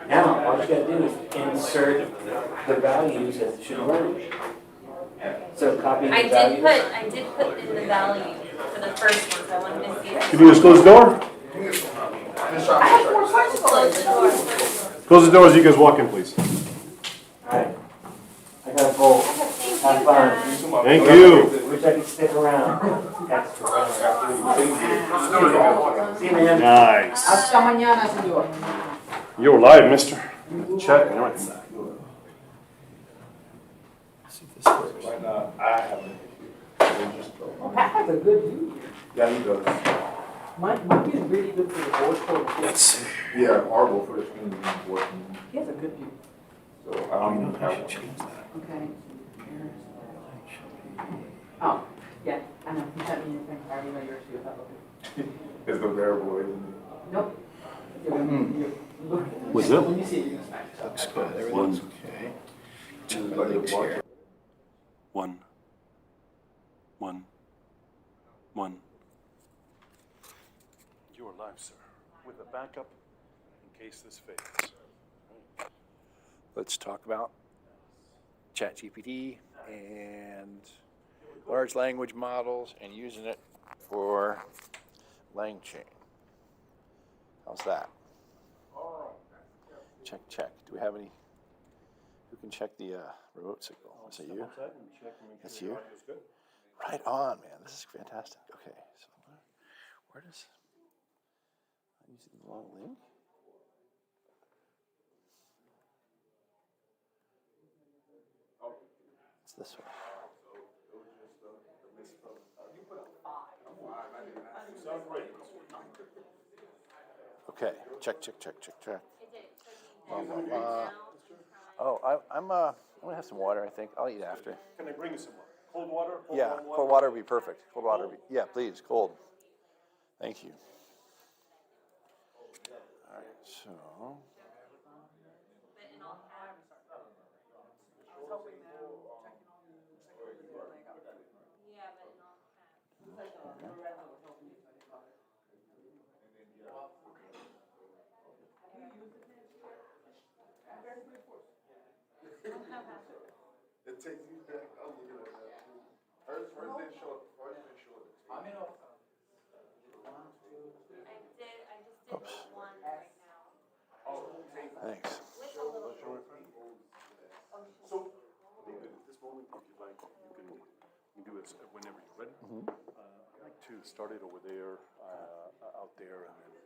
Now, all you gotta do is insert the values that should work. So copy the values. I did put in the value for the first one, so I wanted to see if. Can you just close the door? Close the door. Close the door as you guys walk in, please. Alright. I gotta go. Have fun. Thank you. Wish I could stick around. Extra. See you, man. Nice. Hasta mañana, señor. You're alive, mister. Check. Anyway. I haven't. Oh, Pat has a good view. Yeah, he does. Mine is really good for the board. Let's see. Yeah, horrible for the screen is working. He has a good view. So I don't even have one. Okay. Oh, yeah, I know. He sent me a thing. I remember yours too. It's the variable, isn't it? Nope. What's that? When you see it, you're gonna smack it. Looks good, everything's okay. Check my links here. 1, 1, 1. You're alive, sir, with a backup in case this fails. Let's talk about ChatGPT and large language models and using it for LangChain. How's that? Check, check. Do we have any? Who can check the remote signal? Is it you? That's you? Right on, man. This is fantastic. Okay, so where does, I'm using the wrong link? It's this one. Okay, check, check, check, check, check. Oh, I'm gonna have some water, I think. I'll eat after. Can I bring you some cold water? Yeah, cold water would be perfect. Cold water would be, yeah, please, cold. Thank you. All right, so. It takes you back. I'm looking at that. Hers didn't show it. Hers didn't show it. I just did one right now. Thanks. With a little. So, I think that at this moment, if you'd like, you can do it whenever you're ready. I'd like to start it over there, out there, and then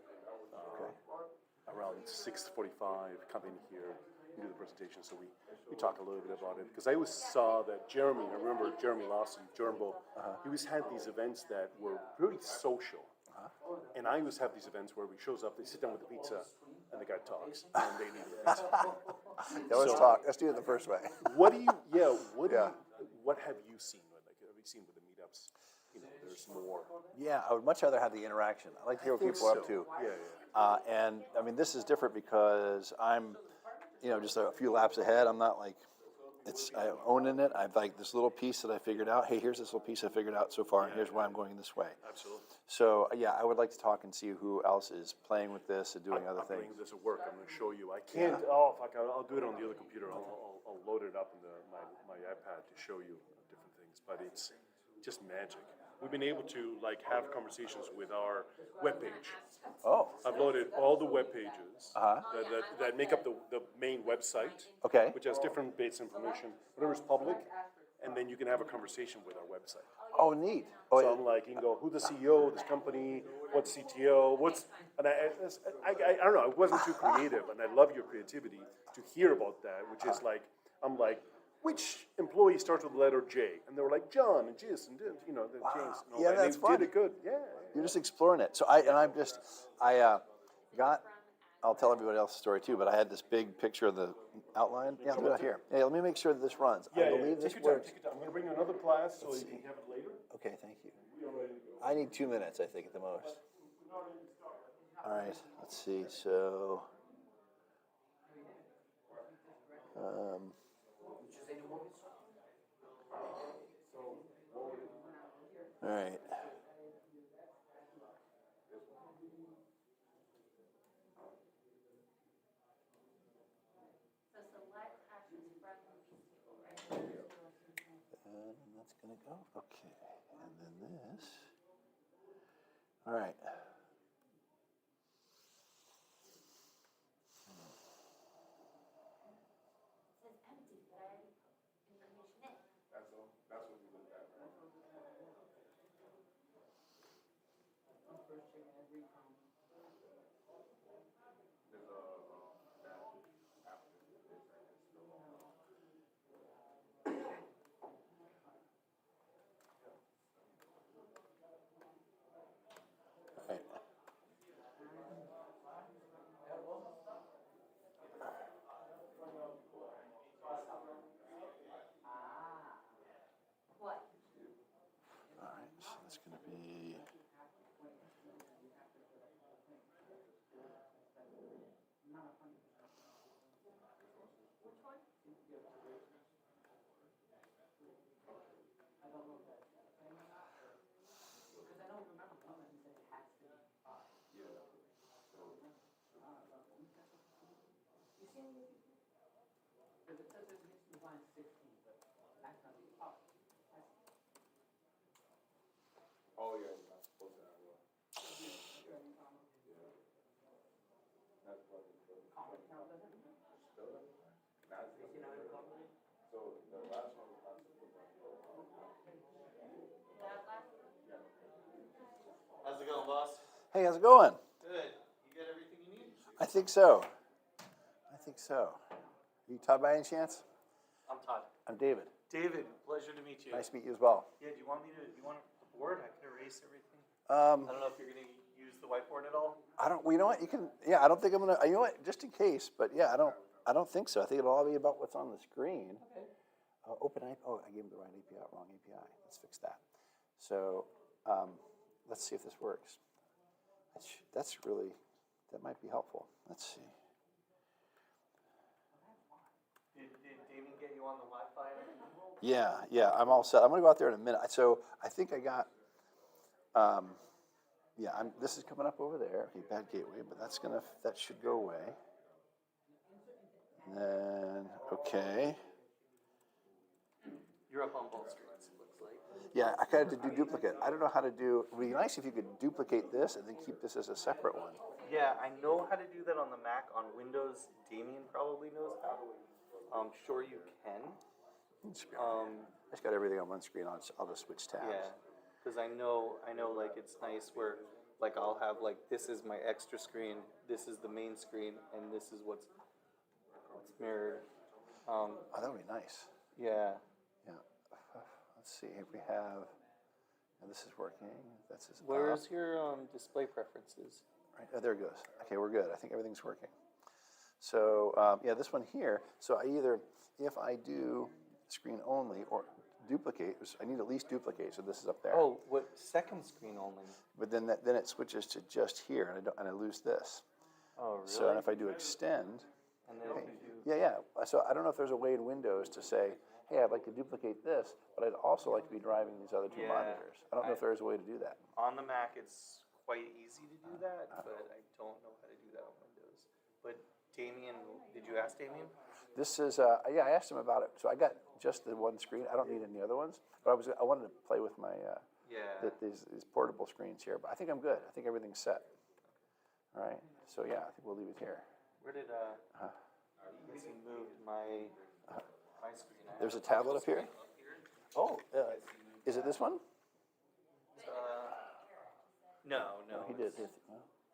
around 6:45, come in here and do the presentation. So we talk a little bit about it. Because I always saw that Jeremy, I remember Jeremy Lawson, Jernbo, he always had these events that were really social. And I always have these events where he shows up, they sit down with the pizza, and the guy talks, and they need the pizza. Yeah, let's talk. Let's do it the first way. What do you, what have you seen? Like, have you seen with the meetups? You know, there's more. Yeah, I would much rather have the interaction. I like to hear what people are up to. Yeah. And I mean, this is different because I'm, just a few laps ahead. I'm not like, I'm owning it. I've like this little piece that I figured out. Hey, here's this little piece I figured out so far, and here's why I'm going this way. Absolutely. So yeah, I would like to talk and see who else is playing with this and doing other I'm things. bringing this at work. I'm going to show you. I can't. Oh, fuck! I'll do it on the other computer. I'll load it up in my iPad to show you different things. But it's just magic. We've been able to have conversations with our webpage. Oh. I've loaded all the web pages that make up the main website. Okay. Which has different bits of information, whatever's public, and then you can have a conversation with our website. Oh, neat. Oh, So I'm like, you can go, who's the CEO of this company? What's CTO? And I don't know. I wasn't too creative, and I love your creativity to hear about that. Which is like, I'm like, which employee starts with the letter J? And they were like, John and Jis and the James. And all Yeah, that. that's They fun. did it good. Yeah. You're just exploring it. So I'll tell everybody else the story too, but I had this big picture of the outline. Yeah, look here. Hey, let me make sure that this runs. I believe this Take your time. works. Take your time. I'm going to bring you another class so you can have it later. Okay, thank you. I need 2 minutes, I think, at the most. All right, let's see. So, all right. gonna go? Okay, and then this. All right. That's what we look at, right? First chicken every time. There's a, that after this, and it's still on. Right. What? All right, so that's gonna be. Which one? I don't know if that's the same or not, because I don't remember one that he said it has to be five. Yeah. You see any? Because it says it needs to be line 16, but that's not the, oh, that's, Oh, yeah, you're not supposed to have one. Yeah. That's probably good. common count doesn't. Still doesn't matter? That's the- So the last one was not supposed to have one. That last one? How's it going, boss? Hey, how's it going? Good. You get everything you need? I think so. I think so. Are you Todd by any chance? I'm Todd. I'm David. David, pleasure to meet you. Nice to meet you as well. Yeah, do you want a board? I can erase everything. Um, I don't know if you're gonna use the whiteboard at all. I don't. Well, you know what? You can. Yeah, I don't think I'm gonna. You know what? Just in case, but yeah, I don't think so. I think it'll all be about what's on the screen. Okay. Open IP. Oh, I gave him the right API, wrong API. Let's fix that. So, let's see if this works. That's really. That might be helpful. Let's see. Did Damien get you on the Wi-Fi? Yeah, I'm all set. I'm gonna go out there in a minute. So I think I got, yeah, this is coming up over there. Okay, bad gateway, but that should go away. And then, okay. You're up on both screens, it looks like. Yeah, I kind of do duplicate. I don't know how to do, it would be nice if you could duplicate this and then keep this as a separate one. Yeah, I know how to do that on the Mac. On Windows, Damien probably knows how. I'm sure you can. I just got everything on one screen. I'll just switch tabs. Yeah, because I know like it's nice where like I'll have like this is my extra screen, this is the main screen, and this is what's mirrored. Oh, that would be nice. Yeah. Yeah. Let's see if we have, and this is working. That's his. Where's your display preferences? Right, oh, there it goes. Okay, we're good. I think everything's working. So, yeah, this one here. So I either, if I do screen only or duplicate, I need at least duplicate. So this is up there. Oh, what second screen only? But then then it switches to just here, and I lose this. Oh, really? So and if I do extend, And then if you do, yeah. So I don't know if there's a way in Windows to say, hey, I'd like to duplicate this, but I'd also like to be driving these other two Yeah, monitors. I don't know if there is a way to do that. on the Mac, it's quite easy to do that, but I don't know how to do that on Windows. But Damien, did you ask Damien? This is, yeah, I asked him about it. So I got just the one screen. I don't need any other ones, but I wanted to play with my Yeah. these portable screens here. But I think I'm good. I think everything's set. All right. So yeah, I think we'll leave it here. Where did you see moved my screen? I There's a have tablet up here. screen up here. Oh, is it this one? No, Oh, he did.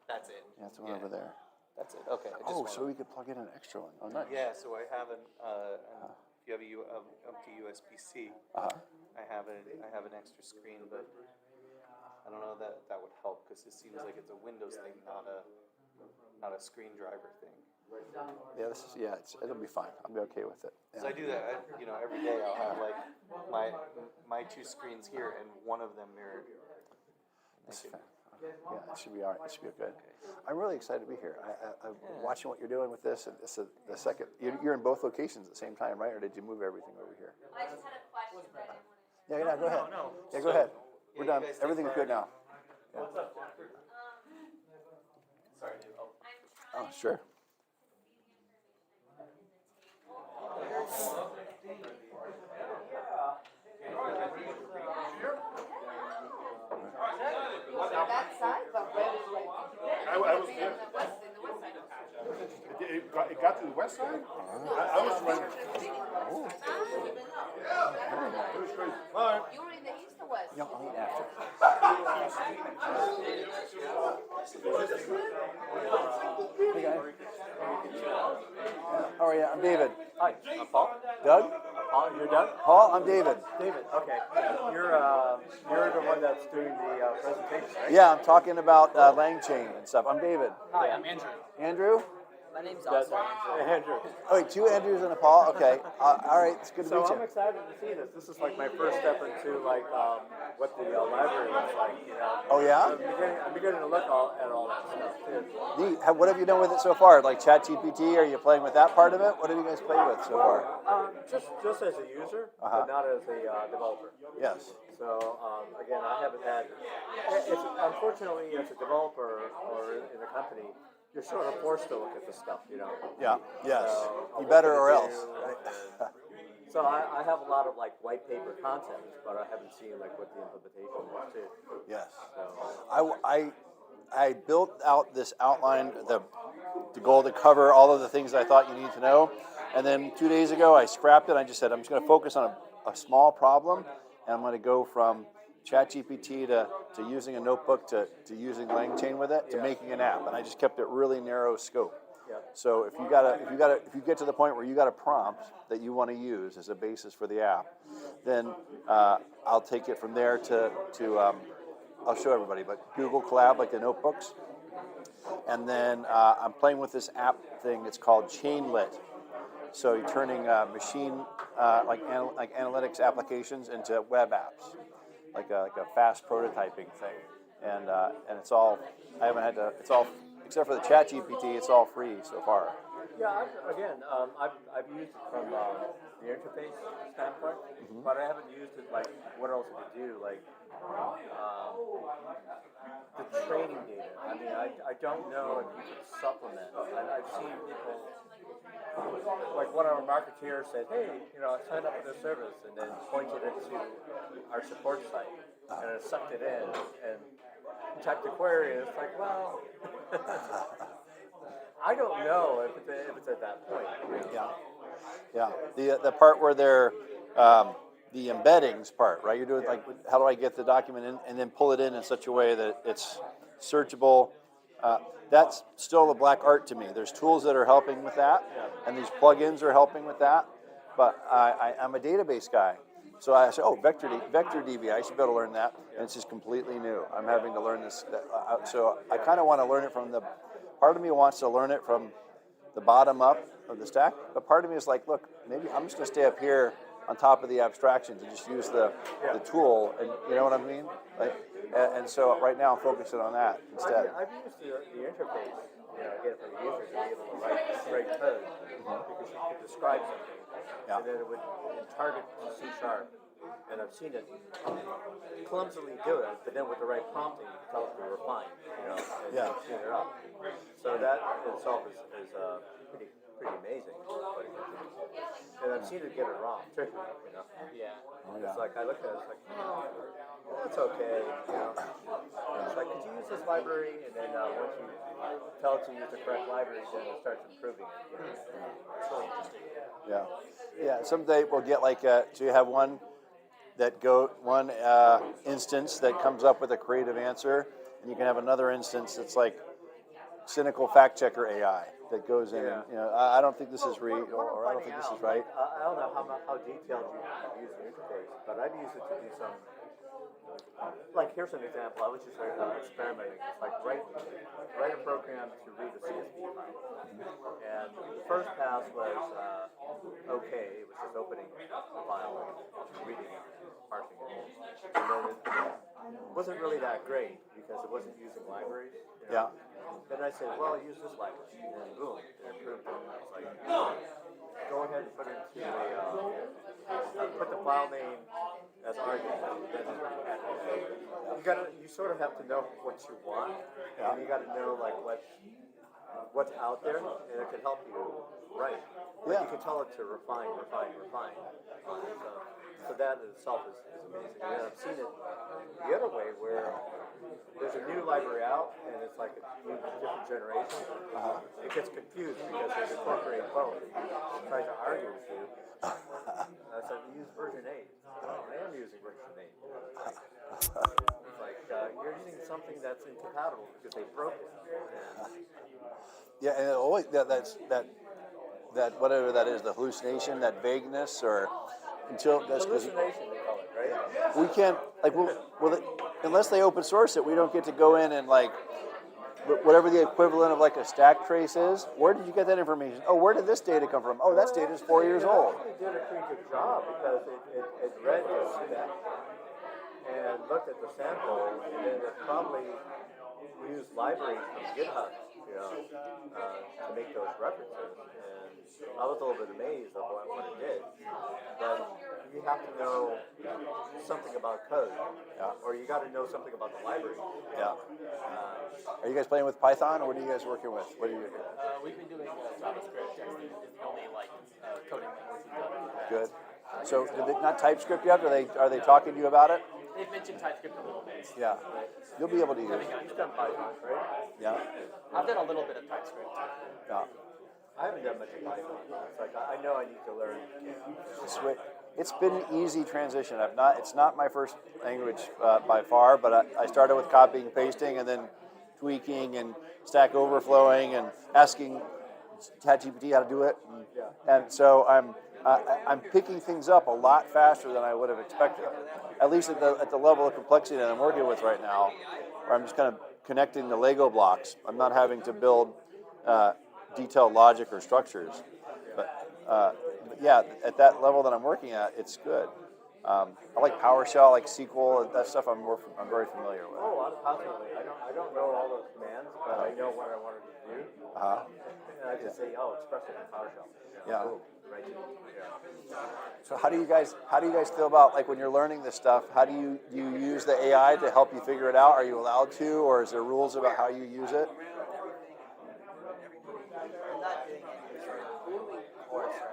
That's it. Yeah, it's the one over there. That's it. Okay. I just Oh, wanted- so we could plug in an extra one. Oh, nice. Yeah, so I have if you have up to USB-C, Uh-huh. I have an extra screen, but I don't know that would help because it seems like it's a Windows thing, not a screen driver thing. Yeah, it'll be fine. I'll be okay with it. Because I do that, every day I'll have like my two screens here and one of them mirrored. That's fair. Yeah, it should be all right. It should be good. I'm really excited to be here. I'm watching what you're doing with this, and this is the second. You're in both locations at the same time, right? Or did you move everything over here? I just had a question, but I didn't want to. Yeah, go ahead. No. Yeah, go ahead. Yeah, We're you done. guys take Everything's good now. What's up, Jennifer? Sorry, dude. Oh. I'm trying Oh, sure. to see the information I put in the table. was there. It got to the west side? I was right. Oh. It was crazy. All right. You were in the east or west? Yeah, I'll eat after. Hey guys. How are you? I'm David. Hi, I'm Paul. Doug? Paul, you're Doug? Paul, I'm David. David, okay. You're the one that's doing the presentation, right? Yeah, I'm talking about LangChain and stuff. I'm David. Hi, I'm Andrew. Andrew? My name's That's also Andrew. Oh, wait, two Andrews and a Paul? Okay. All right, it's good to So meet I'm you. excited to see this. This is like my first step into like what the library looks like, you know. Oh, yeah? I'm beginning to look at all that stuff too. Neat. What have you done with it so far? Like ChatGPT? Are you playing with that part of it? What have you guys played with so far? Just as a user, Uh-huh. but not as a developer. Yes. So again, I haven't had. It's unfortunately as a developer or in a company, you're sort of forced to look at this stuff, you know. Yeah. Yes. So, You better or what to else. do, Right? and so I have a lot of like white paper content, but I haven't seen like what the implementation is too. Yes. So I built out this outline, the goal to cover all of the things I thought you need to know. And then 2 days ago, I scrapped it. I just said, I'm just going to focus on a small problem. And I'm going to go from ChatGPT to using a notebook to using LangChain with it to making an app. And I just kept it really narrow scope. yeah. So if you get to the point where you got a prompt that you want to use as a basis for the app, then I'll take it from there to I'll show everybody. But Google Colab, like the notebooks, and then I'm playing with this app thing. It's called Chainlit. So you're turning machine like analytics applications into web apps, like a fast prototyping thing, and it's all I haven't had to. It's all except for the ChatGPT. It's all free so far. Yeah, I've used it from the interface standpoint, but I haven't used it like what else it could do, like the training data. I mean, I don't know if you could supplement. I've seen people, like one of our marketeers said, hey, you know, sign up for this service, and then pointed it to our support site, and it sucked it in, and typed the query, and it's like, well, I don't know if it's at that point. You know? Yeah. The part where they're the embeddings part, right? You're doing like, how do I get the document in and then pull it in such a way that it's searchable? That's still the black art to me. There's tools that are helping with that, and these plugins are helping with that. But I'm a database guy, so I said, VectorDB. I should be able to learn that, and it's just completely new. I'm having to learn this, so I kind of want to learn it from the. Part of me wants to learn it from the bottom up of the stack, but part of me is like, look, maybe I'm just going to stay up here on top of the abstractions and just use the tool, and you know what I mean? Like, and so right now I'm focusing on that instead. I've used the interface, you know, again, for the user to be able to write code, because you could describe something, and then it would target C#, and I've seen it clumsily do it, but then with the right prompting, tell it to refine, you know, and tune it up. So that itself is pretty amazing. And I've seen it get it wrong too, you know. Yeah. It's like I look at it, it's like, oh, that's okay, you know. It's like, could you use this library? And then once you tell it to use the correct library, then it starts improving it. You know? It's really interesting. Yeah. Someday we'll get like so you have one instance that comes up with a creative answer, and you can have another instance that's like cynical fact checker AI that goes in. And, you know, I don't think this is real, or I don't think this is right. I don't know how detailed you use the interface, but I've used it to do some. Like here's an example. I was just experimenting. It's like write a program to read the CSV file, and the first pass was okay. It was just opening the file and reading it, parsing it, and then it wasn't really that great because it wasn't using libraries. You know? Yeah. Then I said, well, use this library, and then boom, it improved it. I was like, go ahead and put it into put the file name as argument. You sort of have to know what you want, and you got to know like what's out there, and it can help you write. But Yeah. you can tell it to refine. So that in itself is amazing. And then I've seen it the other way where there's a new library out and it's like a new different generation. It gets confused because they incorporate both. It tries to argue with you. I said, we use version 8. I am using version 8. It's like, you're using something that's incompatible because they broke it. Yeah, and it always that whatever that is, the hallucination, that vagueness, or until that's because Hallucination, they call it, right? we can't like unless they open source it, we don't get to go in and like whatever the equivalent of like a stack trace is. Where did you get that information? Oh, where did this data come from? Oh, that data is 4 years old. It did a pretty good job because it read the spec and looked at the sample, and then it probably used libraries from GitHub, to make those references. And I was a little bit amazed of what it did. But you have to know something about code, or you got to know something about the library. Yeah. Are you guys playing with Python, or what are you guys working with? What are you? We've been doing JavaScript. Is the only coding language we've done. Good. So, not TypeScript yet? Are they talking to you about it? They've mentioned TypeScript a little bit. Yeah. You'll be able to use it. You've done Python, right? Yeah. I've done a little bit of TypeScript. Yeah. I haven't done much of Python. It's like I know I need to learn. It's been an easy transition. It's not my first language by far, but I started with copying and pasting, and then tweaking and Stack Overflowing and asking ChatGPT how to do it, and so I'm picking things up a lot faster than I would have expected. At least at the level of complexity that I'm working with right now, where I'm just kind of connecting the Lego blocks. I'm not having to build detailed logic or structures, but yeah, at that level that I'm working at, it's good. I like PowerShell, I like SQL, that stuff I'm very familiar with. Oh, absolutely. I don't know all those commands, but I know what I wanted to do. And I just say, express it in PowerShell. Yeah. Boom, right. Yeah. So how do you guys feel about, like, when you're learning this stuff? How do you use the AI to help you figure it out? Are you allowed to, or is there rules about how you use it? I'm not doing any sort of course or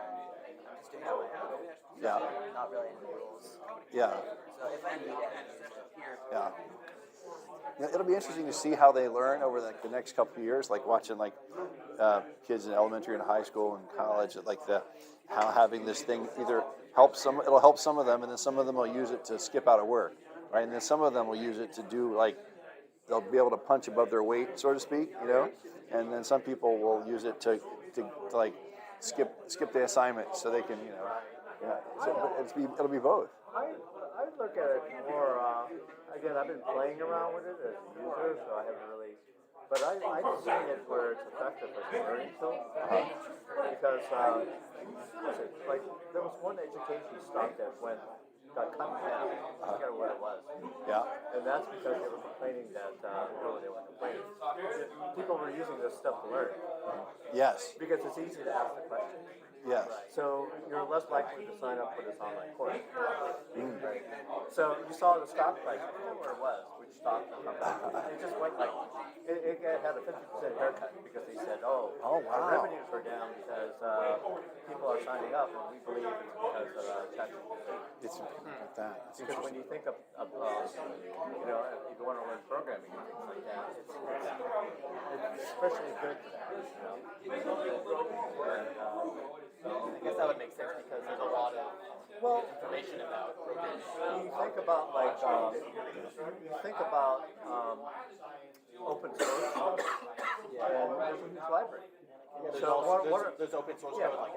anything. I'm just doing it on my own. Yeah. Not really into rules. Yeah. So if I need it, I can use it here. Yeah. Yeah, it'll be interesting to see how they learn over the next couple of years, like watching kids in elementary and high school and college, how having this thing either it'll help some of them, and then some of them will use it to skip out of work, right? And then some of them will use it to do they'll be able to punch above their weight, so to speak, and then some people will use it to skip the assignment so they can, so it'll be both. I look at it more, again, I've been playing around with it as a user, so I haven't really, but I've seen it where it's effective as a learning tool, because, there was one education stop that got cut in half, I forget what it was. Yeah. And that's because they were complaining that, they were complaining. People were using this stuff to learn, Yes. because it's easy to ask the question. Yes. So you're less likely to sign up for this online course. Right? So you saw the stock price, I don't know where it was, which stock the company. It just went it had a 50% haircut because they said, wow. our revenues are down because people are signing up, and we believe it's because of ChatGPT. It's like that. It's Because when you think of if you want to learn programming and things like that, it's especially good for that. I guess that would make sense because there's a lot of information about programming. You think about open source, and there's a huge library. There's open source code like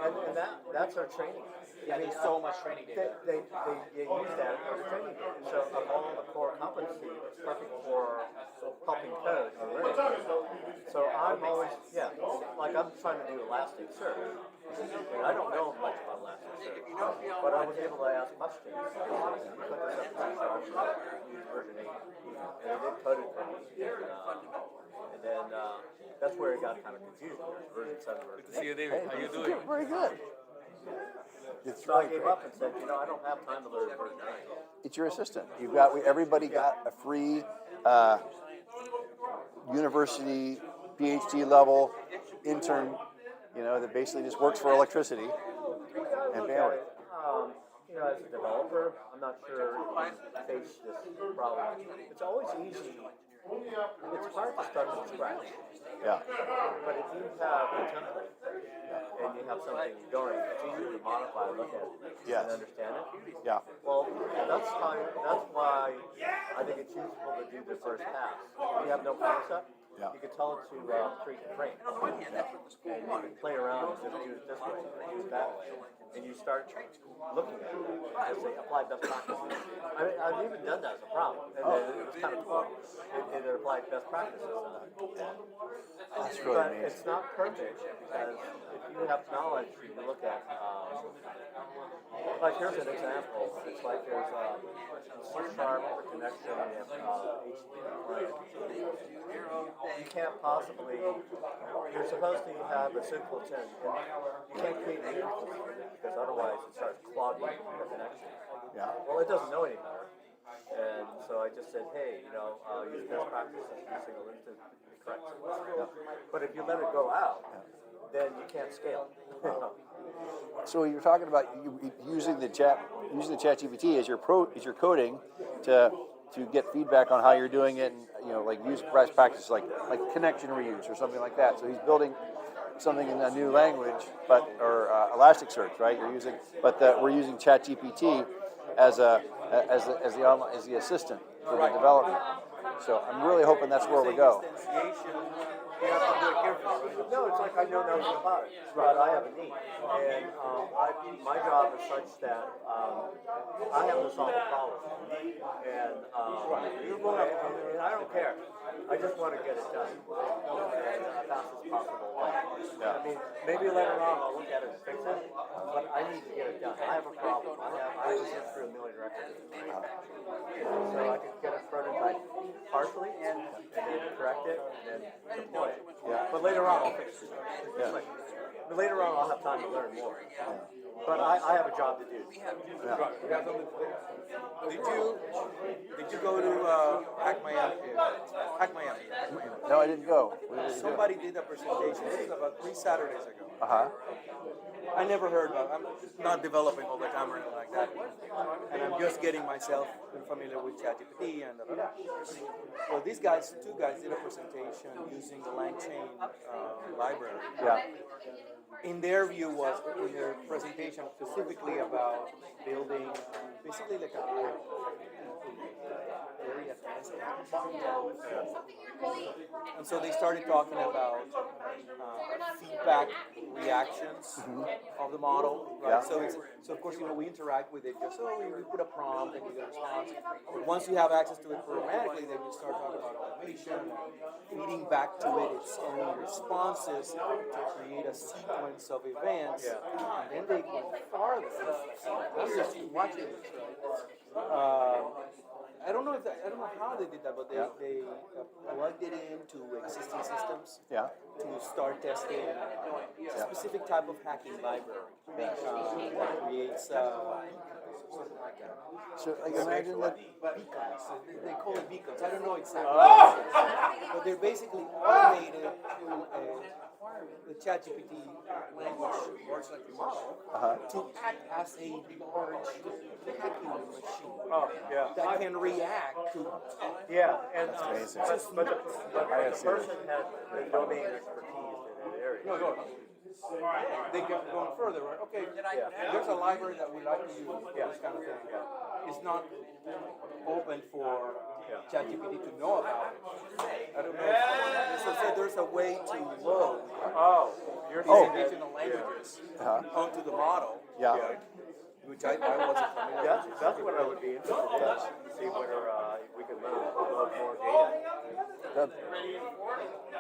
everything. And that's our training. Yeah, there's so much training data. They use that as training data. So of all the core competency, it's perfect for helping code or learning. So I'm always, I'm trying to do Elasticsearch. And I don't know much about Elasticsearch, but I was able to ask questions. Put this up to version 8, and it did code it for me. And then that's where it got kind of confused. There's version 7, version 8. See you, David. How you doing? Very good. It's So I gave up and said, I don't have time to learn version 9. It's your assistant. Everybody got a free university PhD level intern you know, that basically just works for electricity and Look at bandwidth. it, you know, as a developer, I'm not sure if you face this problem. It's always easy. It's hard to start from scratch. Yeah. But if you have a template and you have something going, it's easier to modify, look at it, Yes. and understand it. Yeah. Well, that's why I think it's useful to do the first pass. If you have no concept, Yeah. you can tell it to create the frame. And you can play around and just do it this way, do it that way. And you start looking at it and say, apply best practices. I mean, I've even done that as a problem. And it was kind of cool. It applied best practices. That's really But amazing. it's not perfect because if you have knowledge, you can look at, like here's an example. It's like there's C# connection and HTTP. You can't possibly, you're supposed to have a simpleton. You can't create an instance because otherwise it starts clogging the connection. Yeah. Well, it doesn't know any better. And so I just said, hey, you know, use best practices in a single instance to be correct. But if you let it go out, then you can't scale. So you're talking about using the ChatGPT as your coding to get feedback on how you're doing it, and you know, like use best practices like connection reuse or something like that. So he's building something in a new language, or Elasticsearch, right? We're using ChatGPT as the assistant for the development. So I'm really hoping that's where we go. You have to do it carefully. No, it's like I know nothing about it, but I have a need. And my job is such that I have to solve a problem. And I don't care. I just want to get it done. And as fast as possible. I mean, maybe later on I'll look at it and fix it, but I need to get it done. I have a problem. I just went through a million records. So I can get a prototype partially and then correct it and then deploy it. Yeah. But later on I'll fix it. Yeah. But later on I'll have time to learn more. But I have a job to do. Did you go to Hack Miami? No, I didn't go. What did you do? Somebody did a presentation. This was about 3 Saturdays ago. Uh-huh. I never heard of. I'm not developing all the time or anything like that, and I'm just getting myself familiar with ChatGPT and. Well, these guys, two guys, did a presentation using the LangChain library. Yeah. In their view was in their presentation specifically about building basically like a very advanced and so they started talking about feedback reactions of the model, right? Yeah. So of course, you know, we interact with it just we put a prompt and you get a response. But once you have access to it programmatically, then you start talking about automation, feeding back to it its own responses to create a sequence of events, and then they go farther. I'm just watching this, right? I don't know how they did that, but they plugged it into existing systems Yeah. to start testing a specific type of hacking library that creates something like that. So like, imagine that. Beacons. They call it beacons. I don't know exactly what it is, but they're basically automated. The ChatGPT language works like a model to act as a large hacking machine that can react to. Yeah, and That's amazing. but the person had the domain expertise in that area. No, go. They go going further, right? Okay, there's a library that we like to use for this kind of thing. It's not open for ChatGPT to know about it. I don't know. So there's a way to load these additional languages onto the model. Yeah. Right? Which I wasn't familiar with. That's what I would be interested in. See whether we could load more data. Good.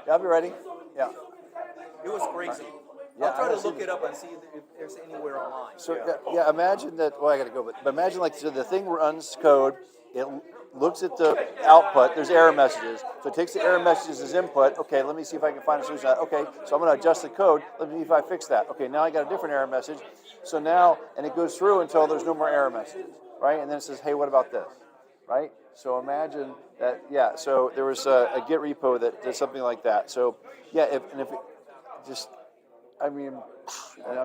Yeah, I'll be ready. Yeah. It was crazy. Yeah, I'll try I to have look seen it up and see if there's anywhere online. So yeah, imagine that. Well, I got to go, but imagine like so the thing runs code. It looks at the output. There's error messages. So it takes the error messages as input. Okay, let me see if I can find a solution. Okay, so I'm going to adjust the code. Let me see if I fix that. Okay, now I got a different error message. So now, and it goes through until there's no more error messages, right? And then it says, hey, what about this, right? So imagine that. Yeah. So there was a Git repo that does something like that. So yeah, if it just I mean,